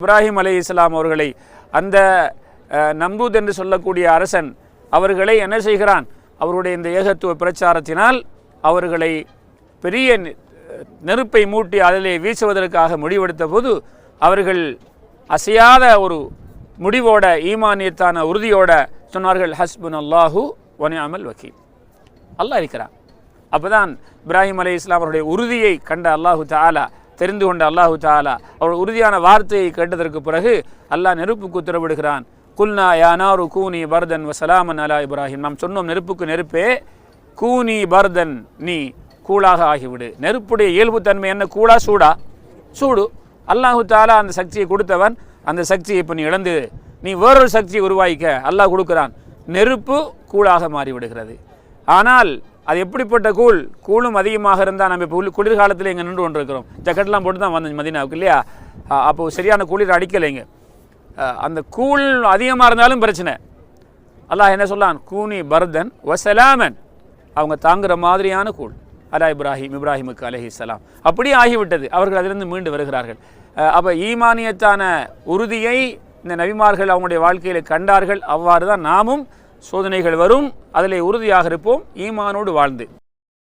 இப்ராஹிம் அலைஹிஸ்ஸலாம் அவர்களை அந்த நம்ரூத் என்று சொல்லக்கூடிய அரசன் அவர்களை என்ன செய்கிறான்? அவருடைய இந்த ஏகத்துவ பிரச்சாரத்தினால் அவர்களை பெரிய நெருப்பை மூட்டி அதிலே வீசுவதற்காக முடிவெடுத்த போது அவர்கள் அசையாத ஒரு முடிவோட ஈமானியத்தான உறுதியோட சொன்னார்கள், ஹஸ்புன் அல்லாஹு வனிஅமல் வக்கீல், அல்லாஹ் இருக்கிறான். அப்போதான் இப்ராஹிம் அலைஹிஸ்ஸலாம் அவருடைய உறுதியை கண்ட அல்லாஹு தஆலா, தெரிந்து கொண்ட அல்லாஹு தஆலா அவருடைய உறுதியான வார்த்தையை கேட்டதற்கு பிறகு அல்லாஹ் நெருப்புக்கு உத்தரவிடுகிறான். குல்னா யா நாரு கூனி பர்தன் வசலாமன் அலா இப்ராஹிம், நாம் சொன்னோம் நெருப்புக்கு நெருப்பே கூனி பர்தன், நீ கூழாக ஆகிவிடு. நெருப்புடைய இயல்புத்தன்மை என்ன? கூழா சூடா? சூடு. அல்லாஹு தஆலா அந்த சக்தியை கொடுத்தவன், அந்த சக்தியை இப்போ நீ இழந்து நீ வேறொரு சக்தியை உருவாக்கிக்க அல்லாஹ் கொடுக்குறான். நெருப்பு கூழாக மாறிவிடுகிறது. ஆனால் அது எப்படிப்பட்ட கூழும் அதிகமாக இருந்தால் நம்ம இப்போ குளிர்காலத்தில் இங்கே நின்று கொண்டிருக்கிறோம், ஜக்கெட்லாம் போட்டு தான் வந்தோம் மதீனாவுக்கு இல்லையா? அப்போது சரியான குளிர் அடிக்கலைங்க. அந்த கூழ் அதிகமாக இருந்தாலும் பிரச்சனை. அல்லாஹ் என்ன சொல்லான்? கூனி பர்தன் வசலாமன், அவங்க தாங்குகிற மாதிரியான கூழ் அலா இப்ராஹிமுக்கு அலைஹிஸ்ஸலாம். அப்படியே ஆகிவிட்டது. அவர்கள் அதிலிருந்து மீண்டு வருகிறார்கள். அப்போ ஈமானியத்தான உறுதியை இந்த நபிமார்கள் அவங்களுடைய வாழ்க்கையில் கண்டார்கள். அவ்வாறு தான் நாமும் சோதனைகள் வரும், அதில் உறுதியாக இருப்போம் ஈமானோடு வாழ்ந்து.